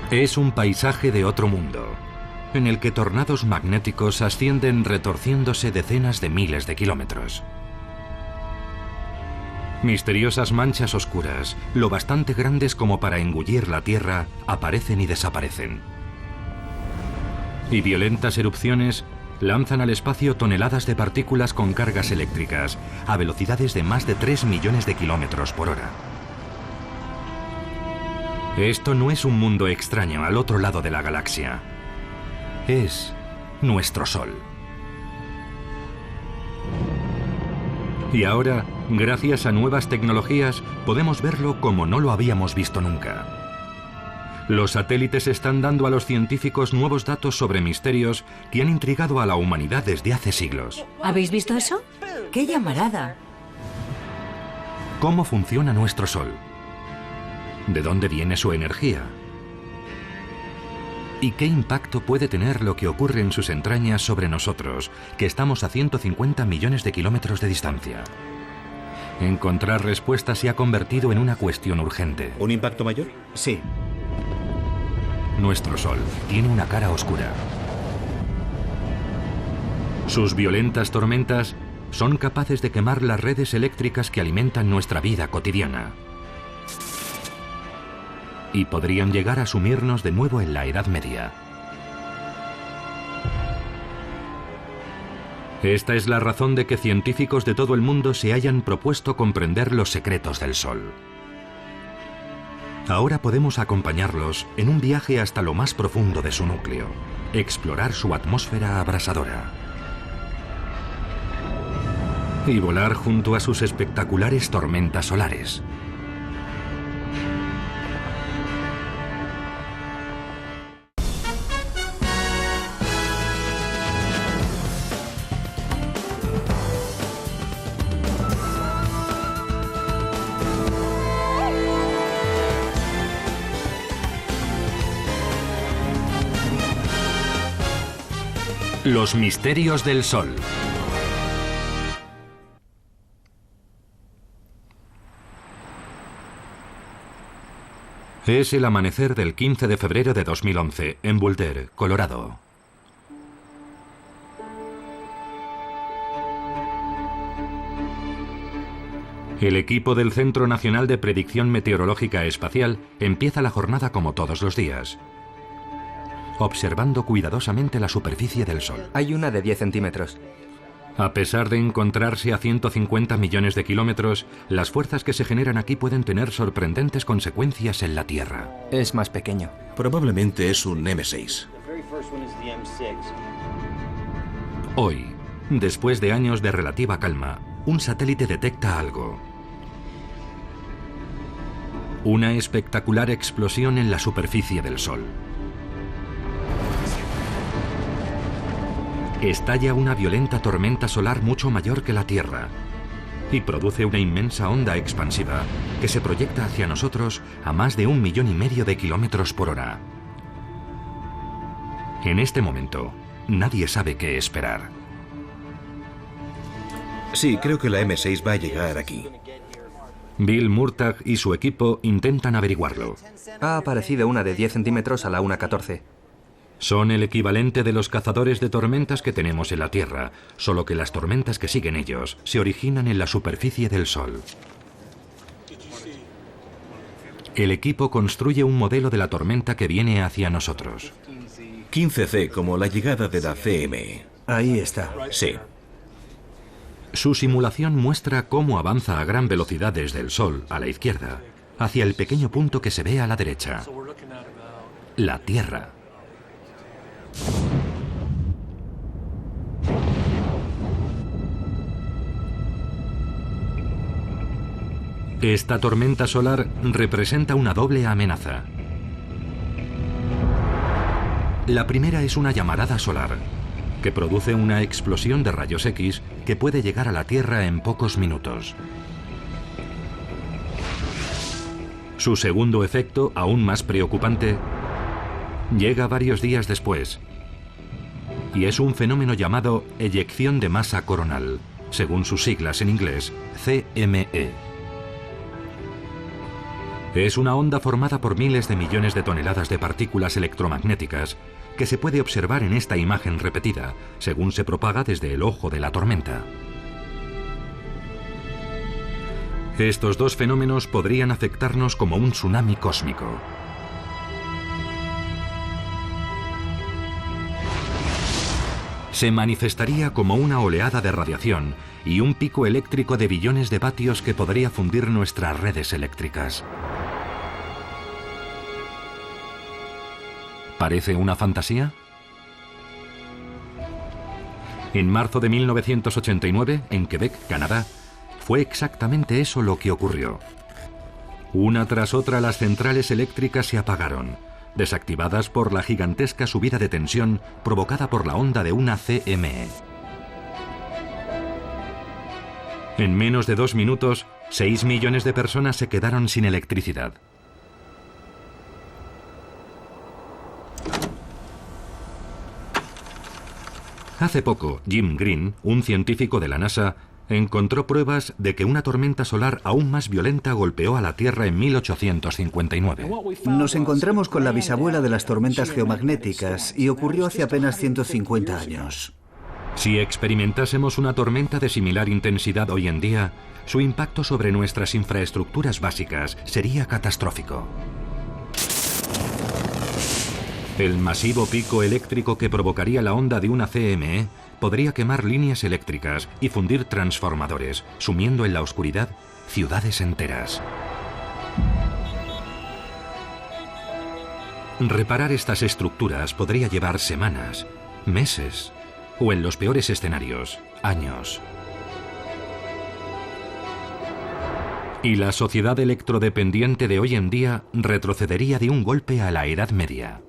Es un paisaje de otro mundo, en el que tornados magnéticos ascienden retorciéndose decenas de miles de kilómetros. Misteriosas manchas oscuras, lo bastante grandes como para engullir la Tierra, aparecen y desaparecen. Y violentas erupciones lanzan al espacio toneladas de partículas con cargas eléctricas, a velocidades de más de 3 millones de kilómetros por hora. Esto no es un mundo extraño al otro lado de la galaxia. Es nuestro Sol. Y ahora, gracias a nuevas tecnologías, podemos verlo como no lo habíamos visto nunca. Los satélites están dando a los científicos nuevos datos sobre misterios que han intrigado a la humanidad desde hace siglos. ¿Habéis visto eso? ¡Qué llamarada! ¿Cómo funciona nuestro Sol? ¿De dónde viene su energía? ¿Y qué impacto puede tener lo que ocurre en sus entrañas sobre nosotros, que estamos a 150 millones de kilómetros de distancia? Encontrar respuestas se ha convertido en una cuestión urgente. ¿Un impacto mayor? Sí. Nuestro Sol tiene una cara oscura. Sus violentas tormentas son capaces de quemar las redes eléctricas que alimentan nuestra vida cotidiana. Y podrían llegar a sumirnos de nuevo en la Edad Media. Esta es la razón de que científicos de todo el mundo se hayan propuesto comprender los secretos del Sol. Ahora podemos acompañarlos en un viaje hasta lo más profundo de su núcleo, explorar su atmósfera abrasadora y volar junto a sus espectaculares tormentas solares. Los misterios del Sol. Es el amanecer del 15 de febrero de 2011, en Boulder, Colorado. El equipo del Centro Nacional de Predicción Meteorológica Espacial empieza la jornada como todos los días, observando cuidadosamente la superficie del Sol. Hay una de 10 centímetros. A pesar de encontrarse a 150 millones de kilómetros, las fuerzas que se generan aquí pueden tener sorprendentes consecuencias en la Tierra. Es más pequeño. Probablemente es un M6. Hoy, después de años de relativa calma, un satélite detecta algo. Una espectacular explosión en la superficie del Sol. Estalla una violenta tormenta solar mucho mayor que la Tierra y produce una inmensa onda expansiva que se proyecta hacia nosotros a más de 1,5 millones de kilómetros por hora. En este momento, nadie sabe qué esperar. Sí, creo que la M6 va a llegar aquí. Bill Murtagh y su equipo intentan averiguarlo. Ha aparecido una de 10 centímetros a la 1:14. Son el equivalente de los cazadores de tormentas que tenemos en la Tierra, solo que las tormentas que siguen ellos se originan en la superficie del Sol. El equipo construye un modelo de la tormenta que viene hacia nosotros. 15C, como la llegada de la CME. Ahí está. Sí. Su simulación muestra cómo avanza a gran velocidad desde el Sol, a la izquierda, hacia el pequeño punto que se ve a la derecha. La Tierra. Esta tormenta solar representa una doble amenaza. La primera es una llamarada solar, que produce una explosión de rayos X que puede llegar a la Tierra en pocos minutos. Su segundo efecto, aún más preocupante, llega varios días después, y es un fenómeno llamado eyección de masa coronal, según sus siglas en inglés, CME. Es una onda formada por miles de millones de toneladas de partículas electromagnéticas que se puede observar en esta imagen repetida, según se propaga desde el ojo de la tormenta. Estos dos fenómenos podrían afectarnos como un tsunami cósmico. Se manifestaría como una oleada de radiación y un pico eléctrico de billones de vatios que podría fundir nuestras redes eléctricas. ¿Parece una fantasía? En marzo de 1989, en Quebec, Canadá, fue exactamente eso lo que ocurrió. Una tras otra las centrales eléctricas se apagaron, desactivadas por la gigantesca subida de tensión provocada por la onda de una CME. En menos de 2 minutos, 6 millones de personas se quedaron sin electricidad. Hace poco, Jim Green, un científico de la NASA, encontró pruebas de que una tormenta solar aún más violenta golpeó a la Tierra en 1859. Nos encontramos con la bisabuela de las tormentas geomagnéticas y ocurrió hace apenas 150 años. Si experimentásemos una tormenta de similar intensidad hoy en día, su impacto sobre nuestras infraestructuras básicas sería catastrófico. El masivo pico eléctrico que provocaría la onda de una CME podría quemar líneas eléctricas y fundir transformadores, sumiendo en la oscuridad ciudades enteras. Reparar estas estructuras podría llevar semanas, meses o, en los peores escenarios, años. Y la sociedad electrodependiente de hoy en día retrocedería de un golpe a la Edad Media.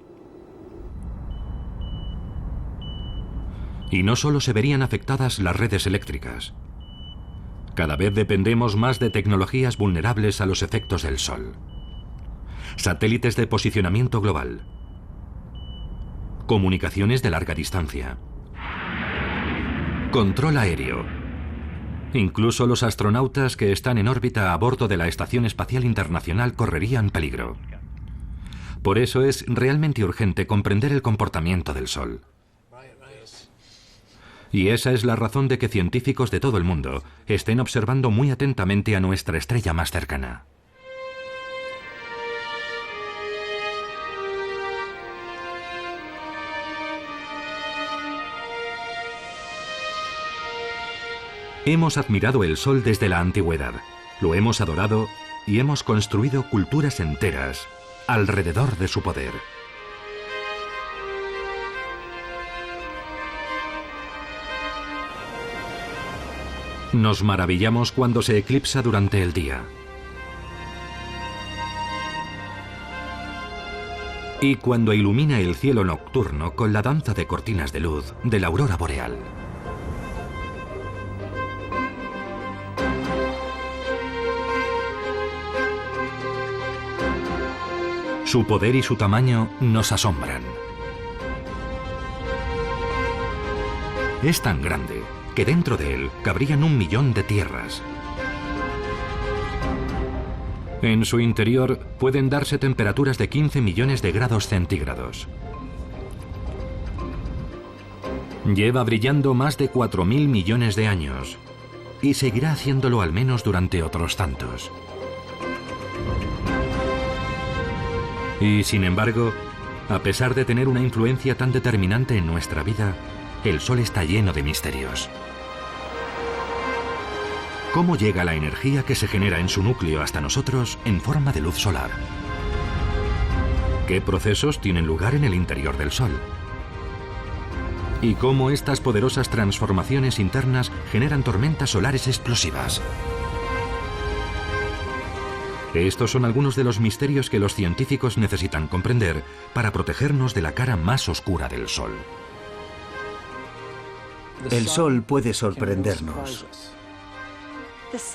Y no solo se verían afectadas las redes eléctricas. Cada vez dependemos más de tecnologías vulnerables a los efectos del sol. Satélites de posicionamiento global. Comunicaciones de larga distancia. Control aéreo. Incluso los astronautas que están en órbita a bordo de la Estación Espacial Internacional correrían peligro. Por eso es realmente urgente comprender el comportamiento del Sol. Y esa es la razón de que científicos de todo el mundo estén observando muy atentamente a nuestra estrella más cercana. Hemos admirado el Sol desde la antigüedad, lo hemos adorado y hemos construido culturas enteras alrededor de su poder. Nos maravillamos cuando se eclipsa durante el día. Y cuando ilumina el cielo nocturno con la danza de cortinas de luz de la aurora boreal. Su poder y su tamaño nos asombran. Es tan grande que dentro de él cabrían 1 millón de tierras. En su interior pueden darse temperaturas de 15 millones de grados centígrados. Lleva brillando más de 4.000 millones de años y seguirá haciéndolo al menos durante otros tantos. Y sin embargo, a pesar de tener una influencia tan determinante en nuestra vida, el Sol está lleno de misterios. ¿Cómo llega la energía que se genera en su núcleo hasta nosotros en forma de luz solar? ¿Qué procesos tienen lugar en el interior del Sol? ¿Y cómo estas poderosas transformaciones internas generan tormentas solares explosivas? Estos son algunos de los misterios que los científicos necesitan comprender para protegernos de la cara más oscura del Sol. El Sol puede sorprendernos.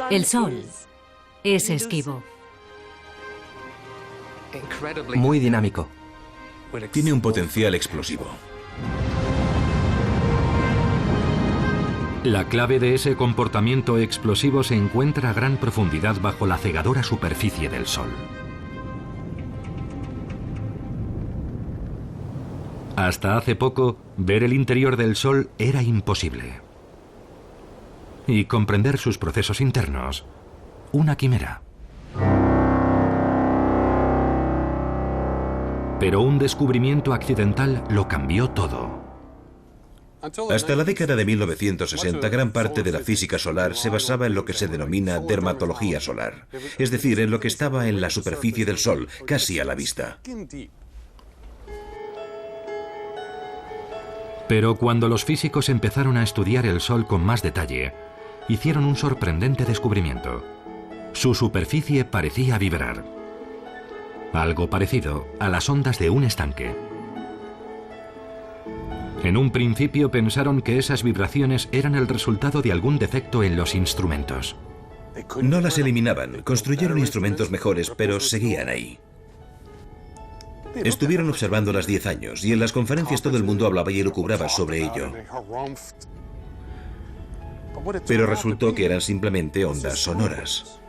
El Sol es esquivo. Muy dinámico. Tiene un potencial explosivo. La clave de ese comportamiento explosivo se encuentra a gran profundidad bajo la cegadora superficie del Sol. Hasta hace poco, ver el interior del Sol era imposible. Y comprender sus procesos internos, una quimera. Pero un descubrimiento accidental lo cambió todo. Hasta la década de 1960, gran parte de la física solar se basaba en lo que se denomina dermatología solar, es decir, en lo que estaba en la superficie del Sol, casi a la vista. Pero cuando los físicos empezaron a estudiar el Sol con más detalle, hicieron un sorprendente descubrimiento. Su superficie parecía vibrar. Algo parecido a las ondas de un estanque. En un principio pensaron que esas vibraciones eran el resultado de algún defecto en los instrumentos. No las eliminaban, construyeron instrumentos mejores, pero seguían ahí. Estuvieron observándolas 10 años y en las conferencias todo el mundo hablaba y elucubraba sobre ello. Pero resultó que eran simplemente ondas sonoras.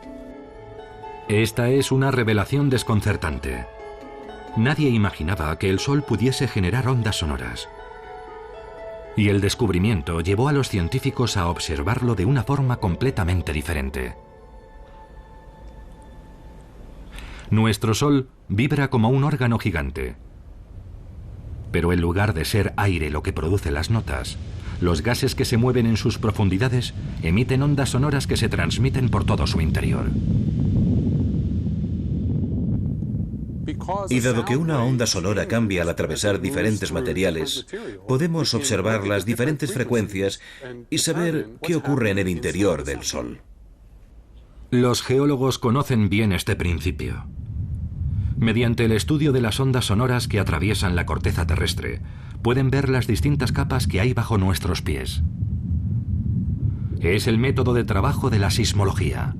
Esta es una revelación desconcertante. Nadie imaginaba que el Sol pudiese generar ondas sonoras. Y el descubrimiento llevó a los científicos a observarlo de una forma completamente diferente. Nuestro Sol vibra como un órgano gigante. Pero en lugar de ser aire lo que produce las notas, los gases que se mueven en sus profundidades emiten ondas sonoras que se transmiten por todo su interior. Y dado que una onda sonora cambia al atravesar diferentes materiales, podemos observar las diferentes frecuencias y saber qué ocurre en el interior del Sol. Los geólogos conocen bien este principio. Mediante el estudio de las ondas sonoras que atraviesan la corteza terrestre, pueden ver las distintas capas que hay bajo nuestros pies. Es el método de trabajo de la sismología.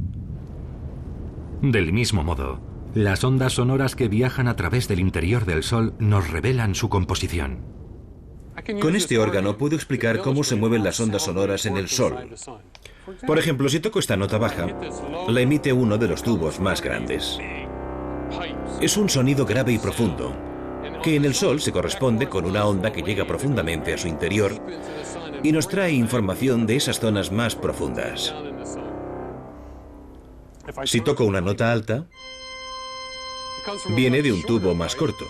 Del mismo modo, las ondas sonoras que viajan a través del interior del Sol nos revelan su composición. Con este órgano puedo explicar cómo se mueven las ondas sonoras en el Sol. Por ejemplo, si toco esta nota baja, la emite uno de los tubos más grandes. Es un sonido grave y profundo, que en el Sol se corresponde con una onda que llega profundamente a su interior y nos trae información de esas zonas más profundas. Si toco una nota alta, viene de un tubo más corto.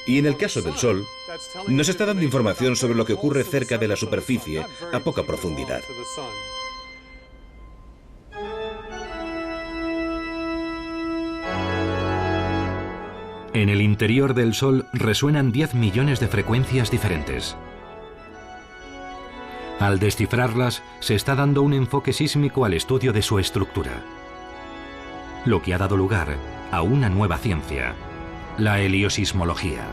Y en el caso del Sol, nos está dando información sobre lo que ocurre cerca de la superficie a poca profundidad. En el interior del Sol resuenan 10 millones de frecuencias diferentes. Al descifrarlas, se está dando un enfoque sísmico al estudio de su estructura, lo que ha dado lugar a una nueva ciencia, la heliosismología.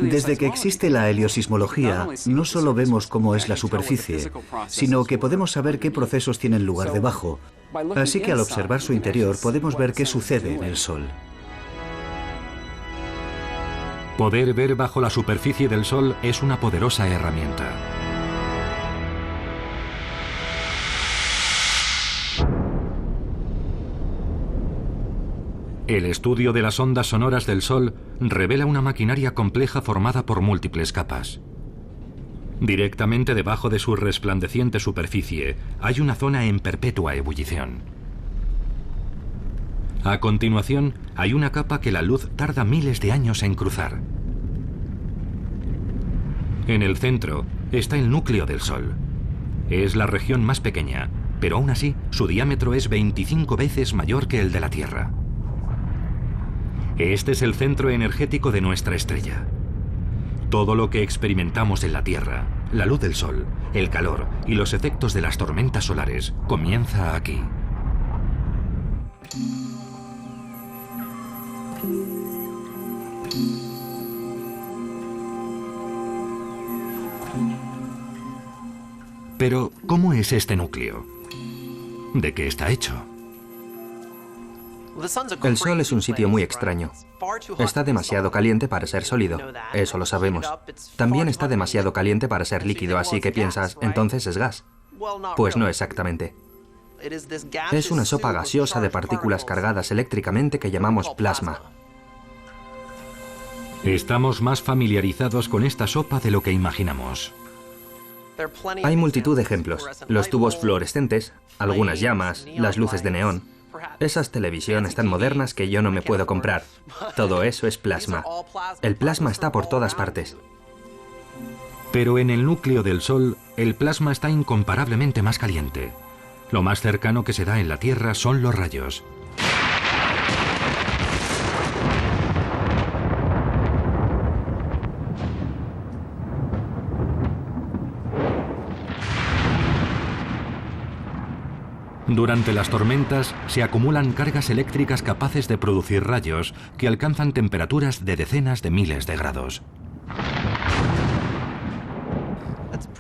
Desde que existe la heliosismología, no solo vemos cómo es la superficie, sino que podemos saber qué procesos tienen lugar debajo. Así que al observar su interior podemos ver qué sucede en el Sol. Poder ver bajo la superficie del Sol es una poderosa herramienta. El estudio de las ondas sonoras del Sol revela una maquinaria compleja formada por múltiples capas. Directamente debajo de su resplandeciente superficie hay una zona en perpetua ebullición. A continuación, hay una capa que la luz tarda miles de años en cruzar. En el centro está el núcleo del Sol. Es la región más pequeña, pero aún así su diámetro es 25 veces mayor que el de la Tierra. Este es el centro energético de nuestra estrella. Todo lo que experimentamos en la Tierra, la luz del Sol, el calor y los efectos de las tormentas solares, comienza aquí. Pero, ¿cómo es este núcleo? ¿De qué está hecho? El Sol es un sitio muy extraño. Está demasiado caliente para ser sólido, eso lo sabemos. También está demasiado caliente para ser líquido, así que piensas, entonces es gas. Pues no exactamente. Es una sopa gaseosa de partículas cargadas eléctricamente que llamamos plasma. Estamos más familiarizados con esta sopa de lo que imaginamos. Hay multitud de ejemplos. Los tubos fluorescentes, algunas llamas, las luces de neón. Esas televisiones tan modernas que yo no me puedo comprar. Todo eso es plasma. El plasma está por todas partes. Pero en el núcleo del Sol, el plasma está incomparablemente más caliente. Lo más cercano que se da en la Tierra son los rayos. Durante las tormentas se acumulan cargas eléctricas capaces de producir rayos que alcanzan temperaturas de decenas de miles de grados.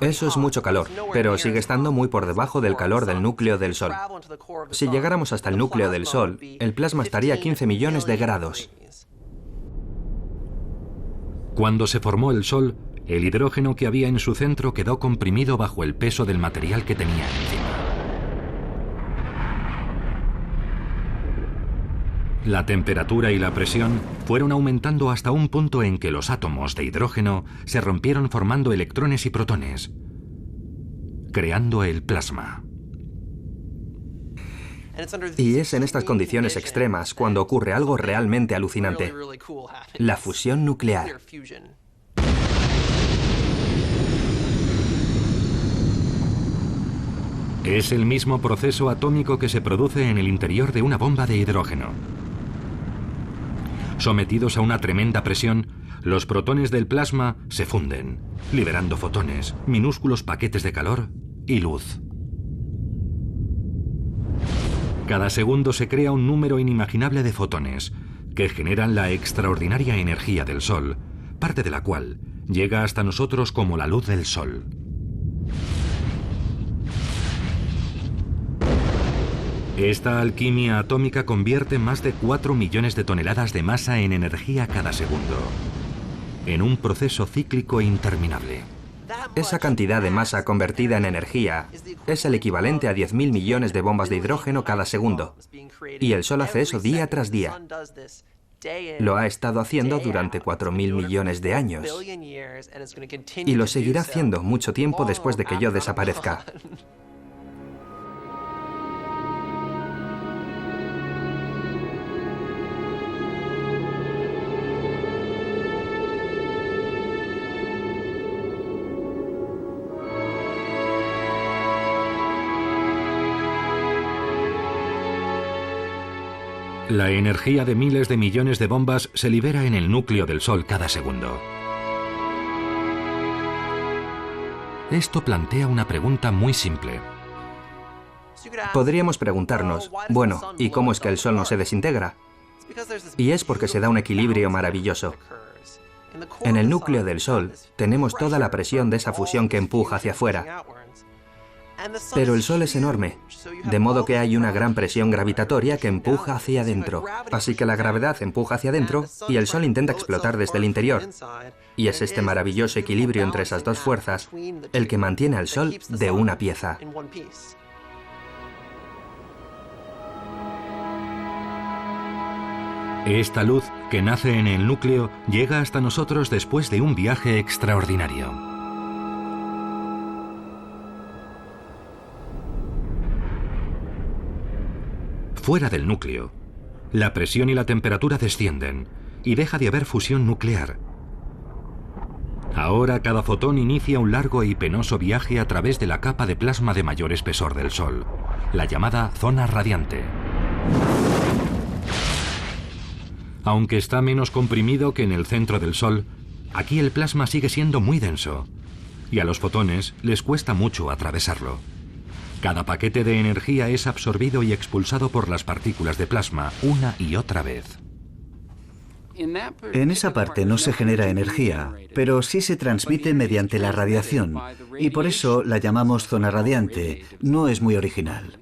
Eso es mucho calor, pero sigue estando muy por debajo del calor del núcleo del Sol. Si llegáramos hasta el núcleo del Sol, el plasma estaría a 15 millones de grados. Cuando se formó el Sol, el hidrógeno que había en su centro quedó comprimido bajo el peso del material que tenía encima. La temperatura y la presión fueron aumentando hasta un punto en que los átomos de hidrógeno se rompieron formando electrones y protones, creando el plasma. Y es en estas condiciones extremas cuando ocurre algo realmente alucinante: la fusión nuclear. Es el mismo proceso atómico que se produce en el interior de una bomba de hidrógeno. Sometidos a una tremenda presión, los protones del plasma se funden, liberando fotones, minúsculos paquetes de calor y luz. Cada segundo se crea un número inimaginable de fotones, que generan la extraordinaria energía del Sol, parte de la cual llega hasta nosotros como la luz del Sol. Esta alquimia atómica convierte más de 4 millones de toneladas de masa en energía cada segundo, en un proceso cíclico interminable. Esa cantidad de masa convertida en energía es el equivalente a 10.000 millones de bombas de hidrógeno cada segundo. Y el Sol hace eso día tras día. Lo ha estado haciendo durante 4.000 millones de años. Y lo seguirá haciendo mucho tiempo después de que yo desaparezca. La energía de miles de millones de bombas se libera en el núcleo del Sol cada segundo. Esto plantea una pregunta muy simple. Podríamos preguntarnos, bueno, ¿y cómo es que el Sol no se desintegra? Y es porque se da un equilibrio maravilloso. En el núcleo del Sol tenemos toda la presión de esa fusión que empuja hacia afuera. Pero el Sol es enorme, de modo que hay una gran presión gravitatoria que empuja hacia adentro. Así que la gravedad empuja hacia adentro y el Sol intenta explotar desde el interior. Y es este maravilloso equilibrio entre esas dos fuerzas el que mantiene al Sol de una pieza. Esta luz, que nace en el núcleo, llega hasta nosotros después de un viaje extraordinario. Fuera del núcleo, la presión y la temperatura descienden y deja de haber fusión nuclear. Ahora cada fotón inicia un largo y penoso viaje a través de la capa de plasma de mayor espesor del Sol, la llamada zona radiante. Aunque está menos comprimido que en el centro del Sol, aquí el plasma sigue siendo muy denso y a los fotones les cuesta mucho atravesarlo. Cada paquete de energía es absorbido y expulsado por las partículas de plasma una y otra vez. En esa parte no se genera energía, pero sí se transmite mediante la radiación, y por eso la llamamos zona radiante. No es muy original.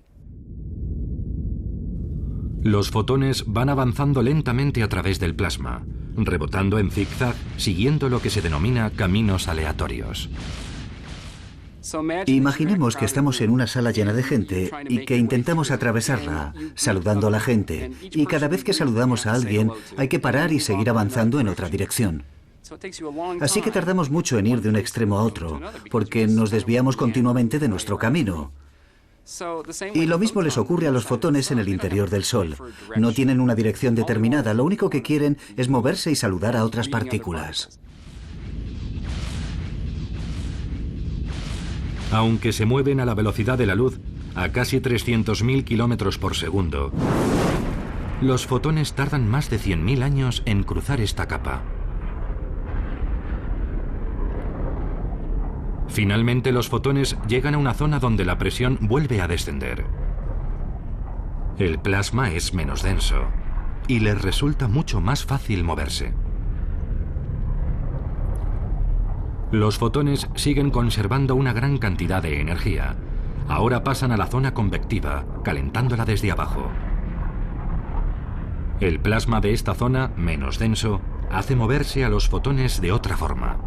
Los fotones van avanzando lentamente a través del plasma, rebotando en zigzag, siguiendo lo que se denomina caminos aleatorios. Imaginemos que estamos en una sala llena de gente y que intentamos atravesarla, saludando a la gente, y cada vez que saludamos a alguien hay que parar y seguir avanzando en otra dirección. Así que tardamos mucho en ir de un extremo a otro, porque nos desviamos continuamente de nuestro camino. Y lo mismo les ocurre a los fotones en el interior del Sol. No tienen una dirección determinada, lo único que quieren es moverse y saludar a otras partículas. Aunque se mueven a la velocidad de la luz, a casi 300.000 kilómetros por segundo, los fotones tardan más de 100.000 años en cruzar esta capa. Finalmente, los fotones llegan a una zona donde la presión vuelve a descender. El plasma es menos denso y les resulta mucho más fácil moverse. Los fotones siguen conservando una gran cantidad de energía. Ahora pasan a la zona convectiva, calentándola desde abajo. El plasma de esta zona, menos denso, hace moverse a los fotones de otra forma.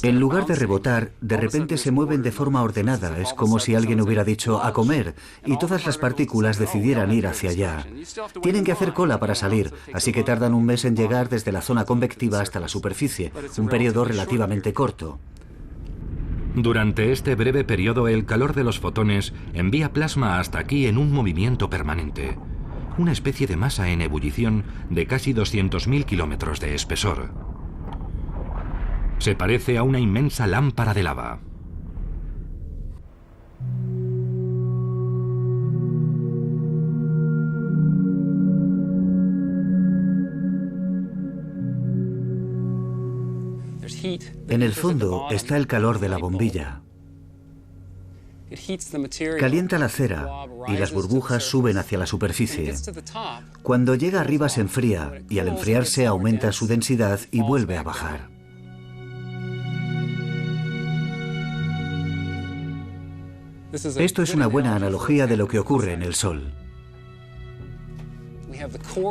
En lugar de rebotar, de repente se mueven de forma ordenada. Es como si alguien hubiera dicho a comer y todas las partículas decidieran ir hacia allá. Tienen que hacer cola para salir, así que tardan un mes en llegar desde la zona convectiva hasta la superficie, un periodo relativamente corto. Durante este breve periodo, el calor de los fotones envía plasma hasta aquí en un movimiento permanente, una especie de masa en ebullición de casi 200.000 kilómetros de espesor. Se parece a una inmensa lámpara de lava. En el fondo está el calor de la bombilla. Calienta la cera y las burbujas suben hacia la superficie. Cuando llega arriba se enfría y al enfriarse aumenta su densidad y vuelve a bajar. Esto es una buena analogía de lo que ocurre en el Sol.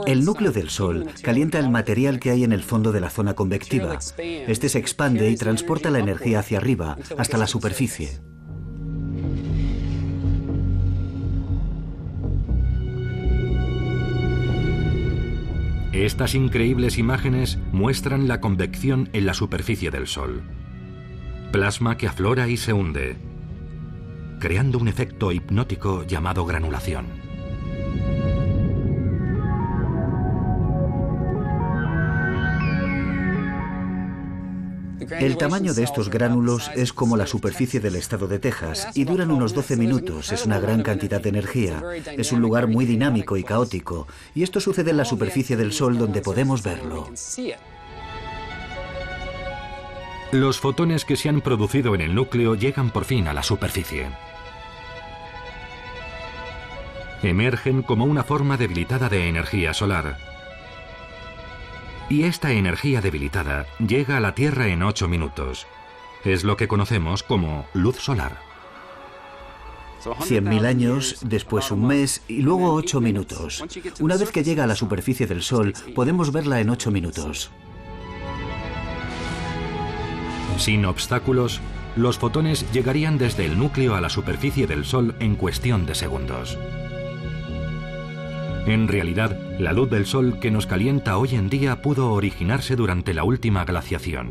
El núcleo del Sol calienta el material que hay en el fondo de la zona convectiva. Este se expande y transporta la energía hacia arriba, hasta la superficie. Estas increíbles imágenes muestran la convección en la superficie del Sol. Plasma que aflora y se hunde, creando un efecto hipnótico llamado granulación. El tamaño de estos gránulos es como la superficie del estado de Texas y duran unos 12 minutos. Es una gran cantidad de energía. Es un lugar muy dinámico y caótico. Y esto sucede en la superficie del Sol donde podemos verlo. Los fotones que se han producido en el núcleo llegan por fin a la superficie. Emergen como una forma debilitada de energía solar. Y esta energía debilitada llega a la Tierra en 8 minutos. Es lo que conocemos como luz solar. 100.000 años, después un mes y luego 8 minutos. Una vez que llega a la superficie del Sol, podemos verla en 8 minutos. Sin obstáculos, los fotones llegarían desde el núcleo a la superficie del Sol en cuestión de segundos. En realidad, la luz del Sol que nos calienta hoy en día pudo originarse durante la última glaciación.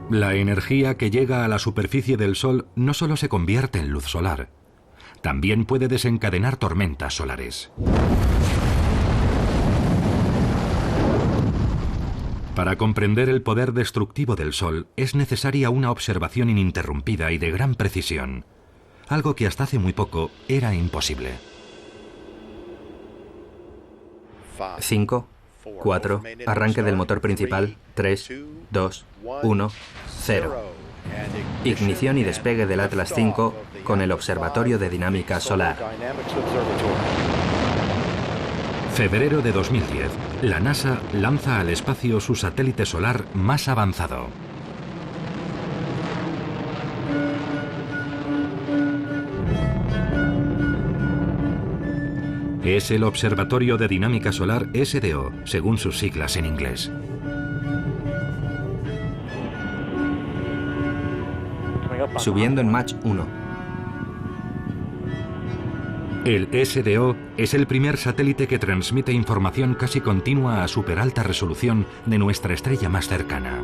La energía que llega a la superficie del Sol no solo se convierte en luz solar, también puede desencadenar tormentas solares. Para comprender el poder destructivo del Sol es necesaria una observación ininterrumpida y de gran precisión, algo que hasta hace muy poco era imposible. 5, 4, arranque del motor principal, 3, 2, 1, 0. Ignición y despegue del Atlas V con el Observatorio de Dinámica Solar. Febrero de 2010. La NASA lanza al espacio su satélite solar más avanzado. Es el Observatorio de Dinámica Solar SDO, según sus siglas en inglés. Subiendo en Mach 1. El SDO es el primer satélite que transmite información casi continua a superalta resolución de nuestra estrella más cercana,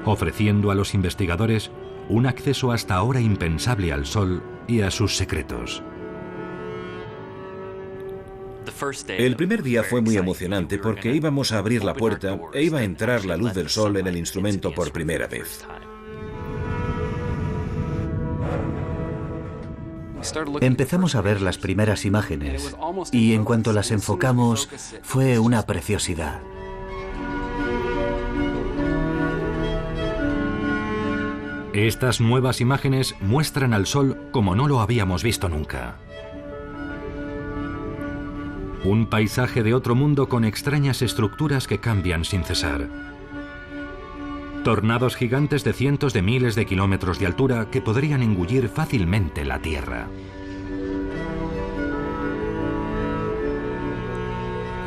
ofreciendo a los investigadores un acceso hasta ahora impensable al Sol y a sus secretos. El primer día fue muy emocionante porque íbamos a abrir la puerta e iba a entrar la luz del Sol en el instrumento por primera vez. Empezamos a ver las primeras imágenes y en cuanto las enfocamos fue una preciosidad. Estas nuevas imágenes muestran al Sol como no lo habíamos visto nunca. Un paisaje de otro mundo con extrañas estructuras que cambian sin cesar. Tornados gigantes de cientos de miles de kilómetros de altura que podrían engullir fácilmente la Tierra.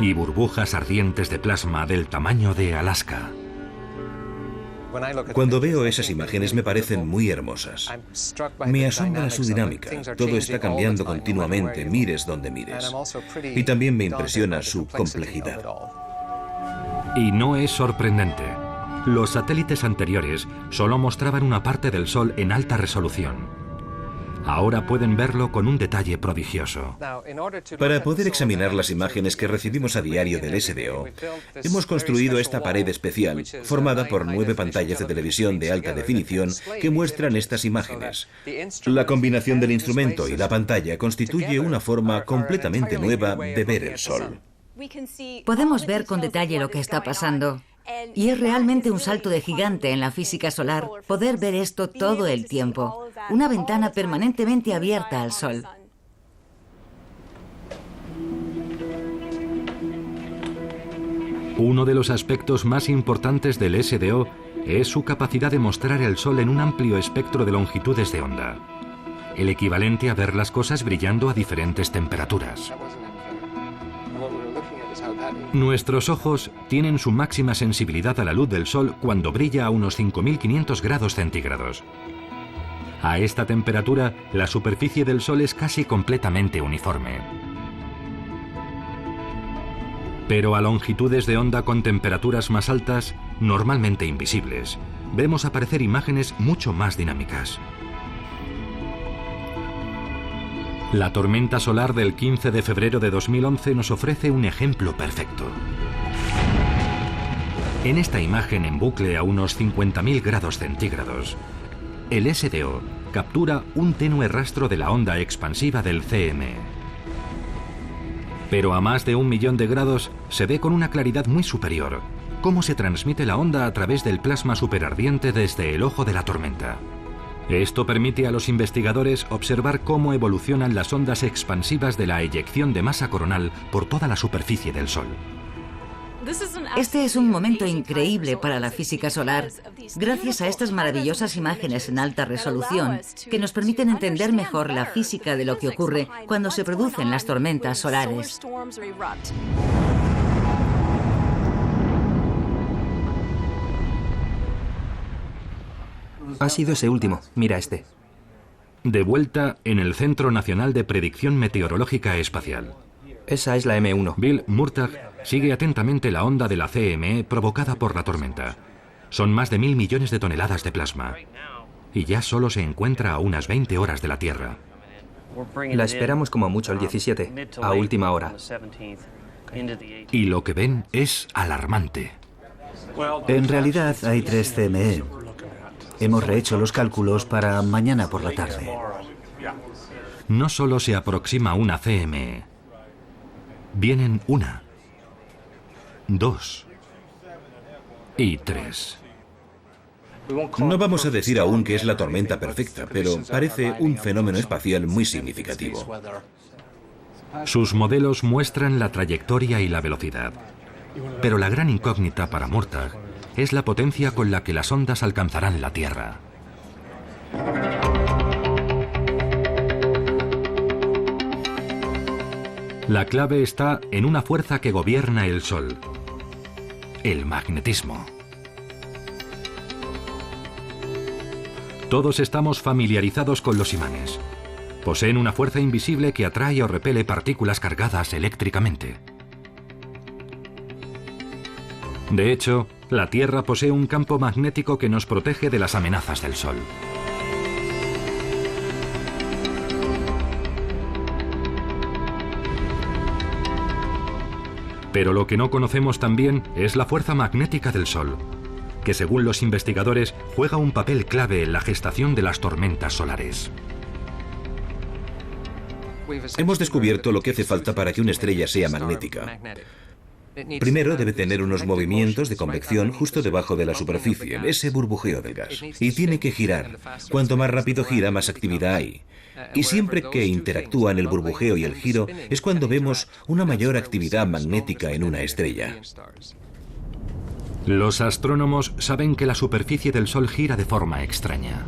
Y burbujas ardientes de plasma del tamaño de Alaska. Cuando veo esas imágenes me parecen muy hermosas. Me asombra su dinámica. Todo está cambiando continuamente, mires donde mires. Y también me impresiona su complejidad. Y no es sorprendente. Los satélites anteriores solo mostraban una parte del Sol en alta resolución. Ahora pueden verlo con un detalle prodigioso. Para poder examinar las imágenes que recibimos a diario del SDO, hemos construido esta pared especial, formada por 9 pantallas de televisión de alta definición que muestran estas imágenes. La combinación del instrumento y la pantalla constituye una forma completamente nueva de ver el Sol. Podemos ver con detalle lo que está pasando. Y es realmente un salto de gigante en la física solar poder ver esto todo el tiempo. Una ventana permanentemente abierta al Sol. Uno de los aspectos más importantes del SDO es su capacidad de mostrar el Sol en un amplio espectro de longitudes de onda, el equivalente a ver las cosas brillando a diferentes temperaturas. Nuestros ojos tienen su máxima sensibilidad a la luz del Sol cuando brilla a unos 5.500 grados centígrados. A esta temperatura, la superficie del Sol es casi completamente uniforme. Pero a longitudes de onda con temperaturas más altas, normalmente invisibles, vemos aparecer imágenes mucho más dinámicas. La tormenta solar del 15 de febrero de 2011 nos ofrece un ejemplo perfecto. En esta imagen en bucle a unos 50.000 grados centígrados, el SDO captura un tenue rastro de la onda expansiva del CME. Pero a más de 1 millón de grados se ve con una claridad muy superior cómo se transmite la onda a través del plasma superardiente desde el ojo de la tormenta. Esto permite a los investigadores observar cómo evolucionan las ondas expansivas de la eyección de masa coronal por toda la superficie del Sol. Este es un momento increíble para la física solar, gracias a estas maravillosas imágenes en alta resolución que nos permiten entender mejor la física de lo que ocurre cuando se producen las tormentas solares. Ha sido ese último. Mira este. De vuelta en el Centro Nacional de Predicción Meteorológica Espacial. Esa es la M1. Bill Murtagh sigue atentamente la onda de la CME provocada por la tormenta. Son más de 1.000 millones de toneladas de plasma. Y ya solo se encuentra a unas 20 horas de la Tierra. La esperamos como mucho el 17, a última hora. Y lo que ven es alarmante. En realidad hay 3 CME. Hemos rehecho los cálculos para mañana por la tarde. No solo se aproxima una CME. Vienen 1, 2 y 3. No vamos a decir aún que es la tormenta perfecta, pero parece un fenómeno espacial muy significativo. Sus modelos muestran la trayectoria y la velocidad. Pero la gran incógnita para Murtagh es la potencia con la que las ondas alcanzarán la Tierra. La clave está en una fuerza que gobierna el Sol: el magnetismo. Todos estamos familiarizados con los imanes. Poseen una fuerza invisible que atrae o repele partículas cargadas eléctricamente. De hecho, la Tierra posee un campo magnético que nos protege de las amenazas del Sol. Pero lo que no conocemos también es la fuerza magnética del Sol, que según los investigadores juega un papel clave en la gestación de las tormentas solares. Hemos descubierto lo que hace falta para que una estrella sea magnética. Primero debe tener unos movimientos de convección justo debajo de la superficie, ese burbujeo del gas. Y tiene que girar. Cuanto más rápido gira, más actividad hay. Y siempre que interactúan el burbujeo y el giro, es cuando vemos una mayor actividad magnética en una estrella. Los astrónomos saben que la superficie del Sol gira de forma extraña.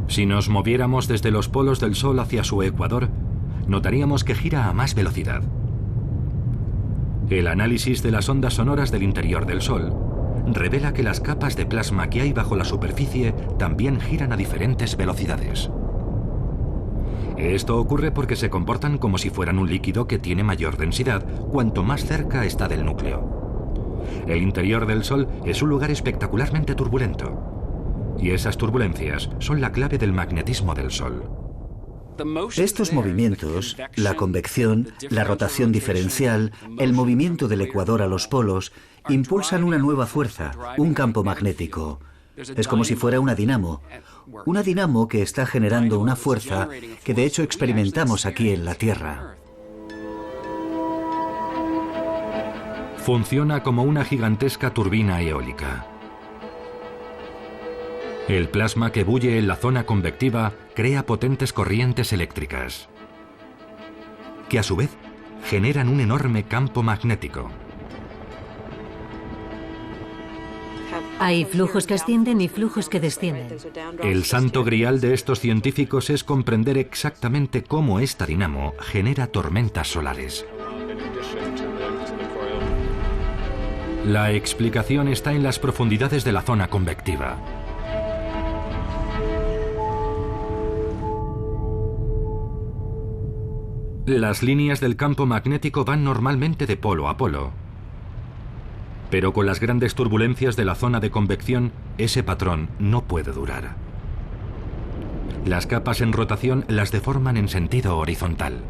Si nos moviéramos desde los polos del Sol hacia su ecuador, notaríamos que gira a más velocidad. El análisis de las ondas sonoras del interior del Sol revela que las capas de plasma que hay bajo la superficie también giran a diferentes velocidades. Esto ocurre porque se comportan como si fueran un líquido que tiene mayor densidad cuanto más cerca está del núcleo. El interior del Sol es un lugar espectacularmente turbulento, y esas turbulencias son la clave del magnetismo del Sol. Estos movimientos, la convección, la rotación diferencial, el movimiento del ecuador a los polos, impulsan una nueva fuerza, un campo magnético. Es como si fuera una dinamo que está generando una fuerza que de hecho experimentamos aquí en la Tierra. Funciona como una gigantesca turbina eólica. El plasma que bulle en la zona convectiva crea potentes corrientes eléctricas, que a su vez generan un enorme campo magnético. Hay flujos que ascienden y flujos que descienden. El santo grial de estos científicos es comprender exactamente cómo esta dinamo genera tormentas solares. La explicación está en las profundidades de la zona convectiva. Las líneas del campo magnético van normalmente de polo a polo. Pero con las grandes turbulencias de la zona de convección, ese patrón no puede durar. Las capas en rotación las deforman en sentido horizontal.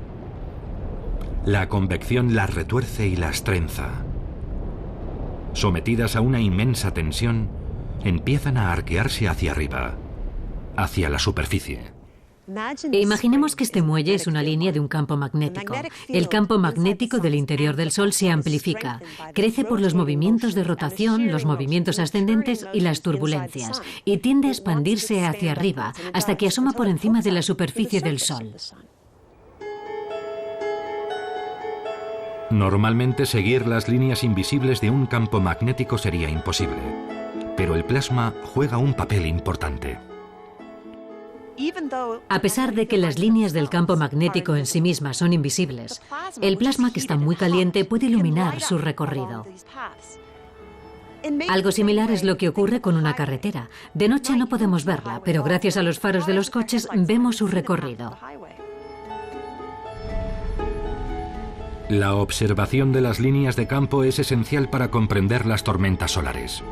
La convección las retuerce y las trenza. Sometidas a una inmensa tensión, empiezan a arquearse hacia arriba, hacia la superficie. Imaginemos que este muelle es una línea de un campo magnético. El campo magnético del interior del Sol se amplifica, crece por los movimientos de rotación, los movimientos ascendentes y las turbulencias, y tiende a expandirse hacia arriba hasta que asoma por encima de la superficie del Sol. Normalmente seguir las líneas invisibles de un campo magnético sería imposible, pero el plasma juega un papel importante. A pesar de que las líneas del campo magnético en sí mismas son invisibles, el plasma, que está muy caliente, puede iluminar su recorrido. Algo similar es lo que ocurre con una carretera. De noche no podemos verla, pero gracias a los faros de los coches vemos su recorrido. La observación de las líneas de campo es esencial para comprender las tormentas solares.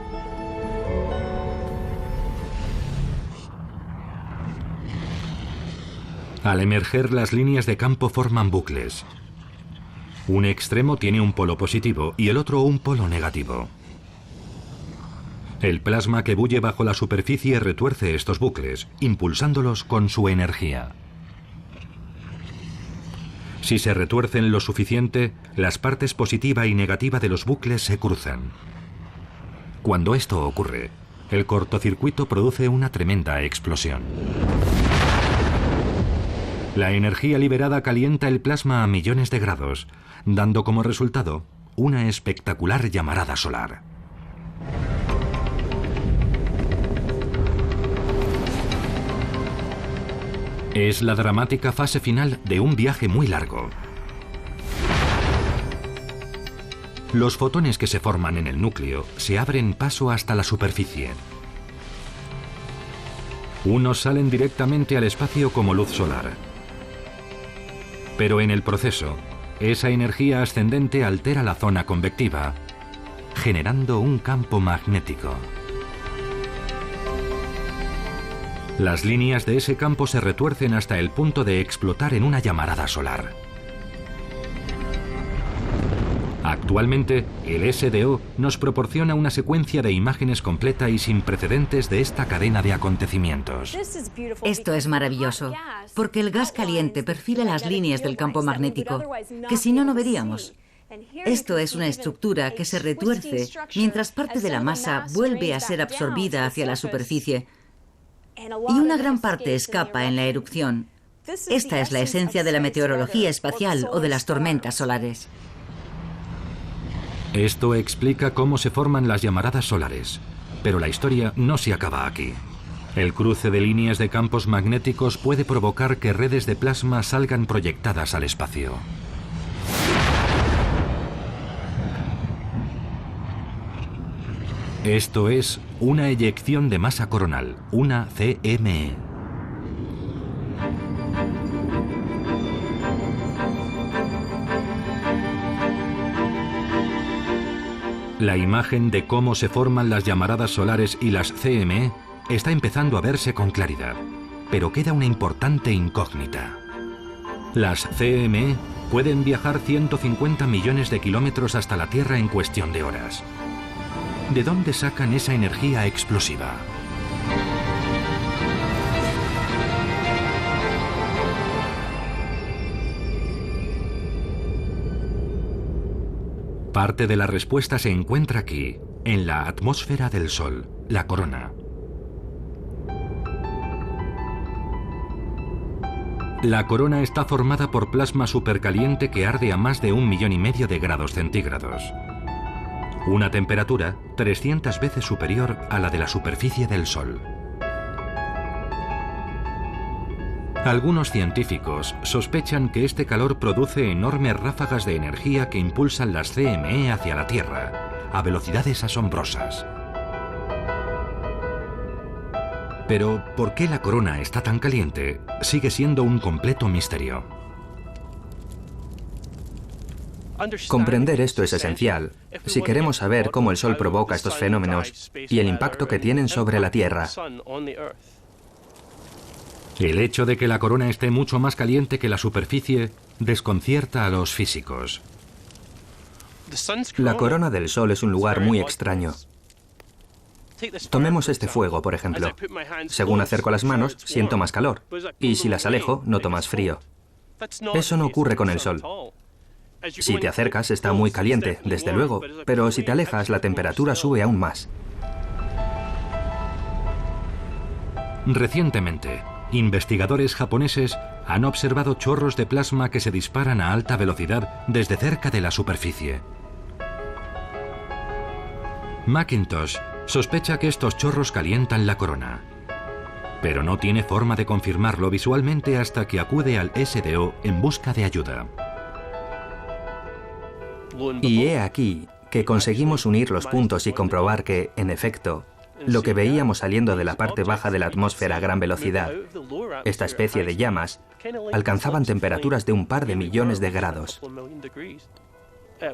Al emerger, las líneas de campo forman bucles. Un extremo tiene un polo positivo y el otro un polo negativo. El plasma que bulle bajo la superficie retuerce estos bucles, impulsándolos con su energía. Si se retuercen lo suficiente, las partes positiva y negativa de los bucles se cruzan. Cuando esto ocurre, el cortocircuito produce una tremenda explosión. La energía liberada calienta el plasma a millones de grados, dando como resultado una espectacular llamarada solar. Es la dramática fase final de un viaje muy largo. Los fotones que se forman en el núcleo se abren paso hasta la superficie. Unos salen directamente al espacio como luz solar. Pero en el proceso, esa energía ascendente altera la zona convectiva, generando un campo magnético. Las líneas de ese campo se retuercen hasta el punto de explotar en una llamarada solar. Actualmente, el SDO nos proporciona una secuencia de imágenes completa y sin precedentes de esta cadena de acontecimientos. Esto es maravilloso, porque el gas caliente perfila las líneas del campo magnético, que si no, no veríamos. Esto es una estructura que se retuerce mientras parte de la masa vuelve a ser absorbida hacia la superficie, y una gran parte escapa en la erupción. Esta es la esencia de la meteorología espacial o de las tormentas solares. Esto explica cómo se forman las llamaradas solares, pero la historia no se acaba aquí. El cruce de líneas de campos magnéticos puede provocar que redes de plasma salgan proyectadas al espacio. Esto es una eyección de masa coronal, una CME. La imagen de cómo se forman las llamaradas solares y las CME está empezando a verse con claridad, pero queda una importante incógnita. Las CME pueden viajar 150 millones de kilómetros hasta la Tierra en cuestión de horas. ¿De dónde sacan esa energía explosiva? Parte de la respuesta se encuentra aquí, en la atmósfera del Sol, la corona. La corona está formada por plasma supercaliente que arde a más de 1,5 millones de grados centígrados. Una temperatura 300 veces superior a la de la superficie del Sol. Algunos científicos sospechan que este calor produce enormes ráfagas de energía que impulsan las CME hacia la Tierra, a velocidades asombrosas. Pero, ¿por qué la corona está tan caliente? Sigue siendo un completo misterio. Comprender esto es esencial si queremos saber cómo el Sol provoca estos fenómenos y el impacto que tienen sobre la Tierra. El hecho de que la corona esté mucho más caliente que la superficie desconcierta a los físicos. La corona del Sol es un lugar muy extraño. Tomemos este fuego, por ejemplo. Según acerco las manos, siento más calor, y si las alejo, noto más frío. Eso no ocurre con el Sol. Si te acercas, está muy caliente, desde luego, pero si te alejas, la temperatura sube aún más. Recientemente, investigadores japoneses han observado chorros de plasma que se disparan a alta velocidad desde cerca de la superficie. McIntosh sospecha que estos chorros calientan la corona, pero no tiene forma de confirmarlo visualmente hasta que acude al SDO en busca de ayuda. Y he aquí que conseguimos unir los puntos y comprobar que, en efecto, lo que veíamos saliendo de la parte baja de la atmósfera a gran velocidad, esta especie de llamas, alcanzaban temperaturas de un par de millones de grados.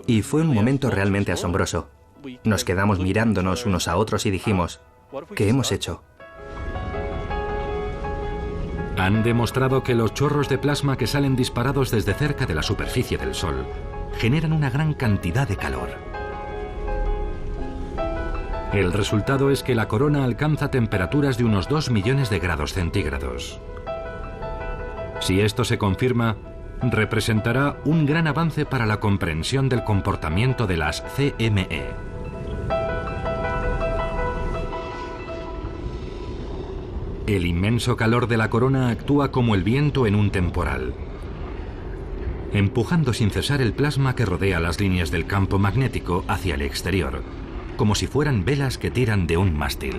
Y fue un momento realmente asombroso. Nos quedamos mirándonos unos a otros y dijimos, ¿qué hemos hecho? Han demostrado que los chorros de plasma que salen disparados desde cerca de la superficie del Sol generan una gran cantidad de calor. El resultado es que la corona alcanza temperaturas de unos 2 millones de grados centígrados. Si esto se confirma, representará un gran avance para la comprensión del comportamiento de las CME. El inmenso calor de la corona actúa como el viento en un temporal, empujando sin cesar el plasma que rodea las líneas del campo magnético hacia el exterior, como si fueran velas que tiran de un mástil.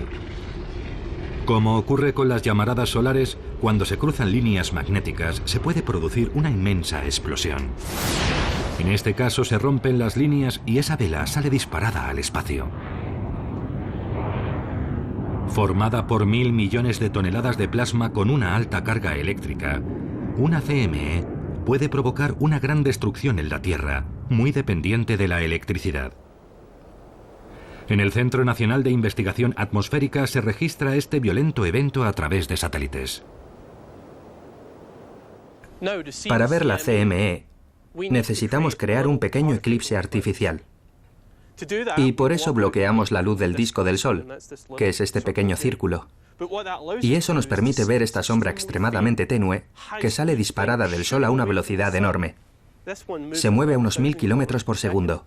Como ocurre con las llamaradas solares, cuando se cruzan líneas magnéticas se puede producir una inmensa explosión. En este caso se rompen las líneas y esa vela sale disparada al espacio. Formada por 1000 millones de toneladas de plasma con una alta carga eléctrica, una CME puede provocar una gran destrucción en la Tierra, muy dependiente de la electricidad. En el Centro Nacional de Investigación Atmosférica se registra este violento evento a través de satélites. Para ver la CME, necesitamos crear un pequeño eclipse artificial. Y por eso bloqueamos la luz del disco del Sol, que es este pequeño círculo. Y eso nos permite ver esta sombra extremadamente tenue que sale disparada del Sol a una velocidad enorme. Se mueve a unos 1000 kilómetros por segundo.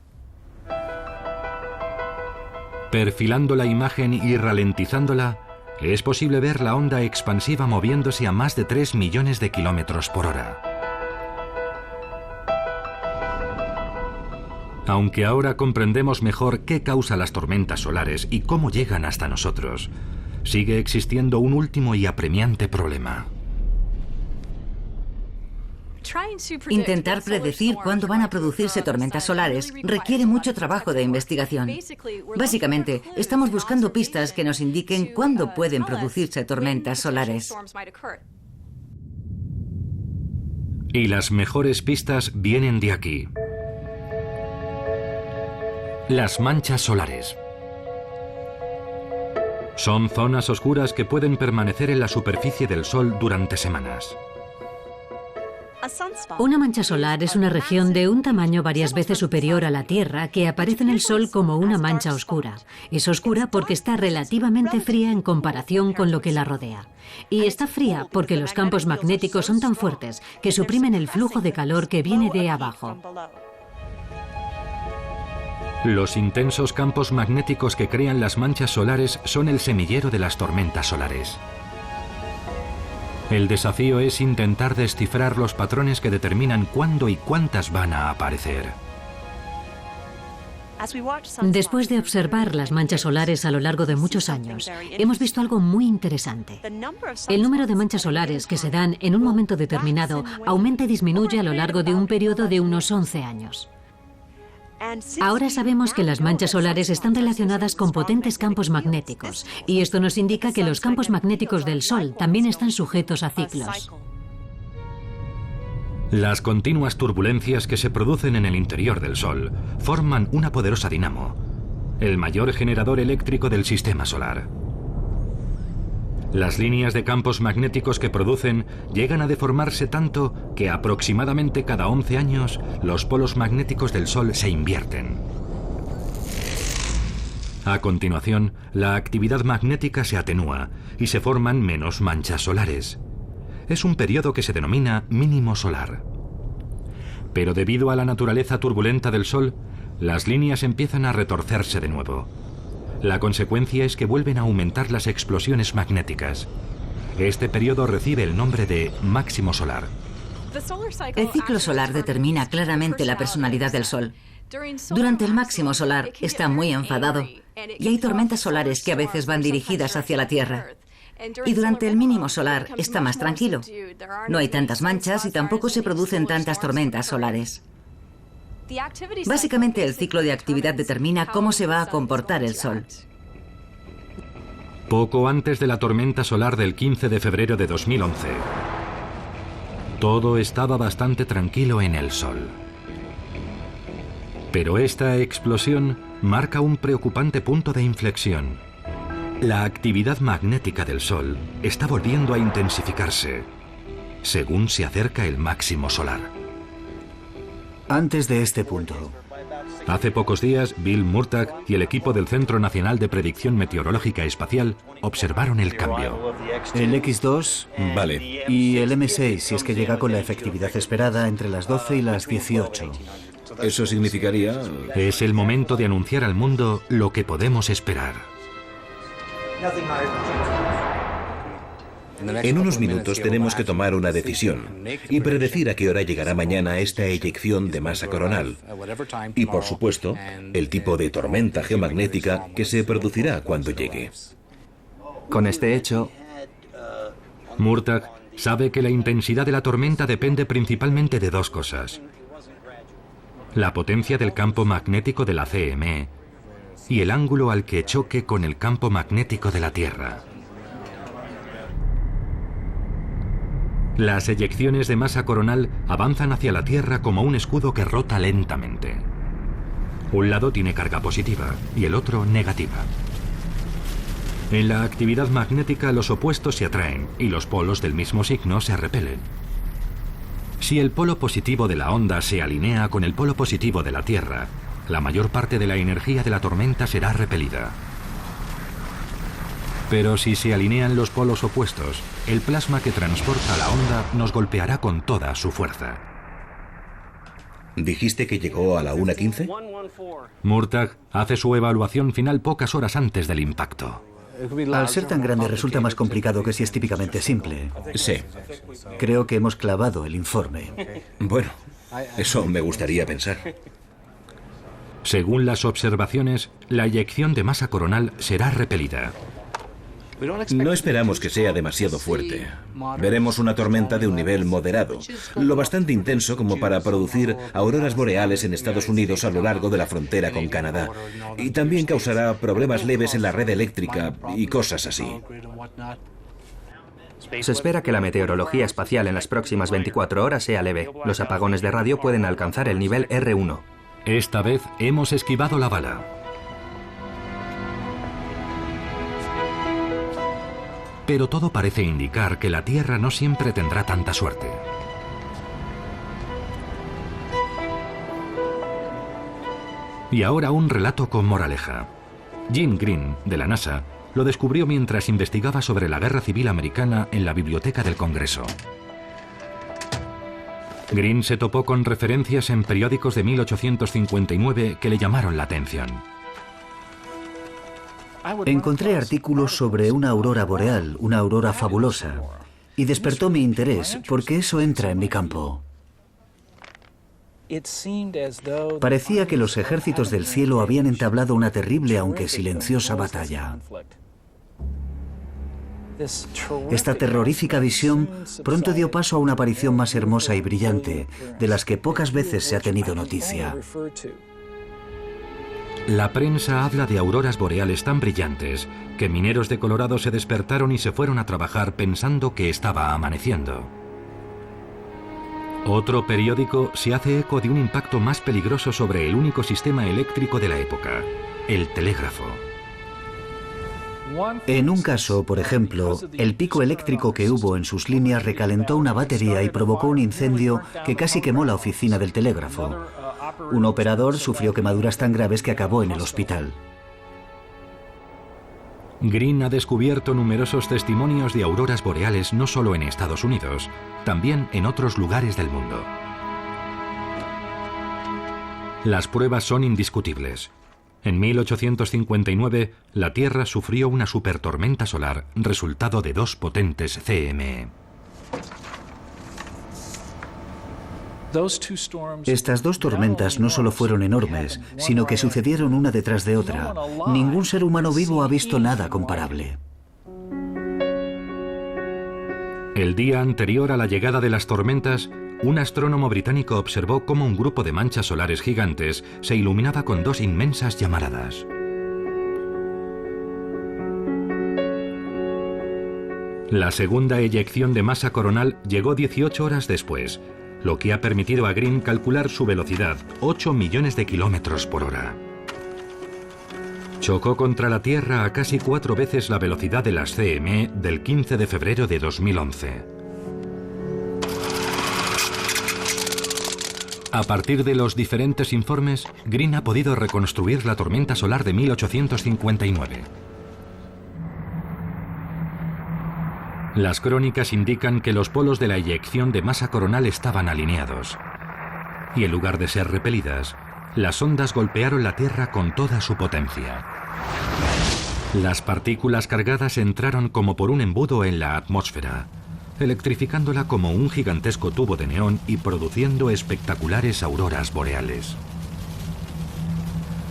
Perfilando la imagen y ralentizándola, es posible ver la onda expansiva moviéndose a más de 3 millones de kilómetros por hora. Aunque ahora comprendemos mejor qué causa las tormentas solares y cómo llegan hasta nosotros, sigue existiendo un último y apremiante problema. Intentar predecir cuándo van a producirse tormentas solares requiere mucho trabajo de investigación. Básicamente, estamos buscando pistas que nos indiquen cuándo pueden producirse tormentas solares. Y las mejores pistas vienen de aquí. Las manchas solares. Son zonas oscuras que pueden permanecer en la superficie del Sol durante semanas. Una mancha solar es una región de un tamaño varias veces superior a la Tierra que aparece en el Sol como una mancha oscura. Es oscura porque está relativamente fría en comparación con lo que la rodea. Y está fría porque los campos magnéticos son tan fuertes que suprimen el flujo de calor que viene de abajo. Los intensos campos magnéticos que crean las manchas solares son el semillero de las tormentas solares. El desafío es intentar descifrar los patrones que determinan cuándo y cuántas van a aparecer. Después de observar las manchas solares a lo largo de muchos años, hemos visto algo muy interesante. El número de manchas solares que se dan en un momento determinado aumenta y disminuye a lo largo de un periodo de unos 11 años. Ahora sabemos que las manchas solares están relacionadas con potentes campos magnéticos, y esto nos indica que los campos magnéticos del Sol también están sujetos a ciclos. Las continuas turbulencias que se producen en el interior del Sol forman una poderosa dinamo, el mayor generador eléctrico del sistema solar. Las líneas de campos magnéticos que producen llegan a deformarse tanto que aproximadamente cada 11 años los polos magnéticos del Sol se invierten. A continuación, la actividad magnética se atenúa y se forman menos manchas solares. Es un periodo que se denomina mínimo solar. Pero debido a la naturaleza turbulenta del Sol, las líneas empiezan a retorcerse de nuevo. La consecuencia es que vuelven a aumentar las explosiones magnéticas. Este periodo recibe el nombre de máximo solar. El ciclo solar determina claramente la personalidad del Sol. Durante el máximo solar está muy enfadado y hay tormentas solares que a veces van dirigidas hacia la Tierra. Y durante el mínimo solar está más tranquilo. No hay tantas manchas y tampoco se producen tantas tormentas solares. Básicamente, el ciclo de actividad determina cómo se va a comportar el Sol. Poco antes de la tormenta solar del 15 de febrero de 2011, todo estaba bastante tranquilo en el Sol. Pero esta explosión marca un preocupante punto de inflexión. La actividad magnética del Sol está volviendo a intensificarse según se acerca el máximo solar. Antes de este punto, Hace pocos días, Bill Murtagh y el equipo del Centro Nacional de Predicción Meteorológica Espacial observaron el cambio. El X2 Vale. y el M6, si es que llega con la efectividad esperada entre las 12 y las 18. Eso significaría... Es el momento de anunciar al mundo lo que podemos esperar. En unos minutos tenemos que tomar una decisión y predecir a qué hora llegará mañana esta eyección de masa coronal. Y, por supuesto, el tipo de tormenta geomagnética que se producirá cuando llegue. Con este hecho, Murtagh sabe que la intensidad de la tormenta depende principalmente de dos cosas: la potencia del campo magnético de la CME y el ángulo al que choque con el campo magnético de la Tierra. Las eyecciones de masa coronal avanzan hacia la Tierra como un escudo que rota lentamente. Un lado tiene carga positiva y el otro negativa. En la actividad magnética los opuestos se atraen y los polos del mismo signo se repelen. Si el polo positivo de la onda se alinea con el polo positivo de la Tierra, la mayor parte de la energía de la tormenta será repelida. Pero si se alinean los polos opuestos, el plasma que transporta la onda nos golpeará con toda su fuerza. ¿Dijiste que llegó a la 1:15? Murtagh hace su evaluación final pocas horas antes del impacto. Al ser tan grande resulta más complicado que si es típicamente simple. Sí. Creo que hemos clavado el informe. Bueno, eso me gustaría pensar. Según las observaciones, la eyección de masa coronal será repelida. No esperamos que sea demasiado fuerte. Veremos una tormenta de un nivel moderado, lo bastante intenso como para producir auroras boreales en Estados Unidos a lo largo de la frontera con Canadá. Y también causará problemas leves en la red eléctrica y cosas así. se espera que la meteorología espacial en las próximas 24 horas sea leve. Los apagones de radio pueden alcanzar el nivel R1. Esta vez hemos esquivado la bala. Pero todo parece indicar que la Tierra no siempre tendrá tanta suerte. Y ahora un relato con moraleja. Jim Green, de la NASA, lo descubrió mientras investigaba sobre la Guerra Civil Americana en la Biblioteca del Congreso. Green se topó con referencias en periódicos de 1859 que le llamaron la atención. Encontré artículos sobre una aurora boreal, una aurora fabulosa, y despertó mi interés porque eso entra en mi campo. Parecía que los ejércitos del cielo habían entablado una terrible aunque silenciosa batalla. Esta terrorífica visión pronto dio paso a una aparición más hermosa y brillante, de las que pocas veces se ha tenido noticia. La prensa habla de auroras boreales tan brillantes que mineros de Colorado se despertaron y se fueron a trabajar pensando que estaba amaneciendo. Otro periódico se hace eco de un impacto más peligroso sobre el único sistema eléctrico de la época, el telégrafo. En un caso, por ejemplo, el pico eléctrico que hubo en sus líneas recalentó una batería y provocó un incendio que casi quemó la oficina del telégrafo. Un operador sufrió quemaduras tan graves que acabó en el hospital. Green ha descubierto numerosos testimonios de auroras boreales no solo en Estados Unidos, también en otros lugares del mundo. Las pruebas son indiscutibles. En 1859, la Tierra sufrió una supertormenta solar, resultado de dos potentes CME. Estas dos tormentas no solo fueron enormes, sino que sucedieron una detrás de otra. Ningún ser humano vivo ha visto nada comparable. El día anterior a la llegada de las tormentas, un astrónomo británico observó cómo un grupo de manchas solares gigantes se iluminaba con dos inmensas llamaradas. La segunda eyección de masa coronal llegó 18 horas después, lo que ha permitido a Green calcular su velocidad, 8 millones de kilómetros por hora. Chocó contra la Tierra a casi 4 veces la velocidad de las CME del 15 de febrero de 2011. A partir de los diferentes informes, Green ha podido reconstruir la tormenta solar de 1859. Las crónicas indican que los polos de la eyección de masa coronal estaban alineados. Y en lugar de ser repelidas, las ondas golpearon la Tierra con toda su potencia. Las partículas cargadas entraron como por un embudo en la atmósfera, electrificándola como un gigantesco tubo de neón y produciendo espectaculares auroras boreales.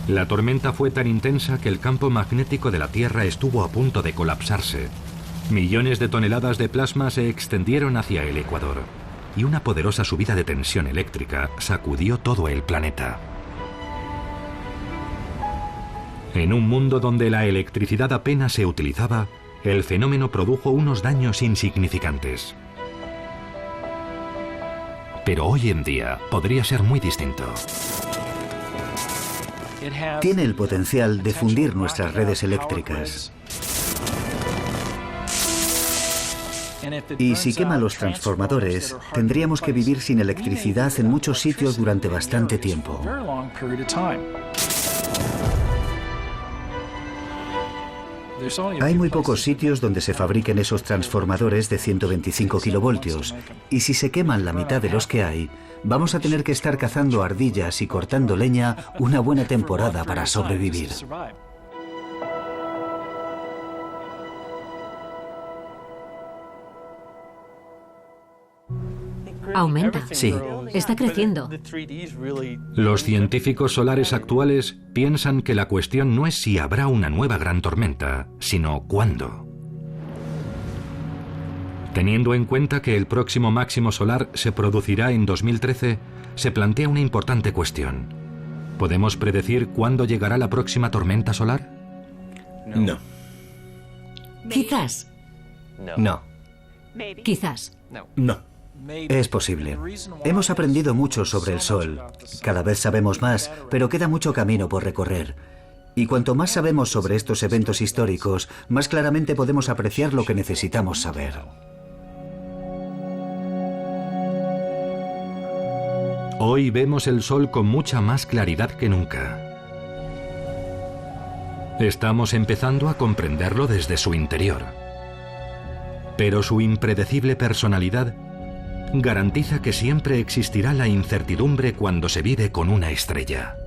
La tormenta fue tan intensa que el campo magnético de la Tierra estuvo a punto de colapsarse. Millones de toneladas de plasma se extendieron hacia el ecuador, y una poderosa subida de tensión eléctrica sacudió todo el planeta. En un mundo donde la electricidad apenas se utilizaba, el fenómeno produjo unos daños insignificantes. Pero hoy en día podría ser muy distinto. Tiene el potencial de fundir nuestras redes eléctricas. Y si quema los transformadores, tendríamos que vivir sin electricidad en muchos sitios durante bastante tiempo. Hay muy pocos sitios donde se fabriquen esos transformadores de 125 kilovoltios, y si se queman la mitad de los que hay, vamos a tener que estar cazando ardillas y cortando leña una buena temporada para sobrevivir. Aumenta. Sí. Está creciendo. Los científicos solares actuales piensan que la cuestión no es si habrá una nueva gran tormenta, sino cuándo. Teniendo en cuenta que el próximo máximo solar se producirá en 2013, se plantea una importante cuestión. ¿Podemos predecir cuándo llegará la próxima tormenta solar? No. Quizás. No. Quizás. No. Es posible. Hemos aprendido mucho sobre el Sol. Cada vez sabemos más, pero queda mucho camino por recorrer. Y cuanto más sabemos sobre estos eventos históricos, más claramente podemos apreciar lo que necesitamos saber. Hoy vemos el Sol con mucha más claridad que nunca. Estamos empezando a comprenderlo desde su interior. Pero su impredecible personalidad garantiza que siempre existirá la incertidumbre cuando se vive con una estrella.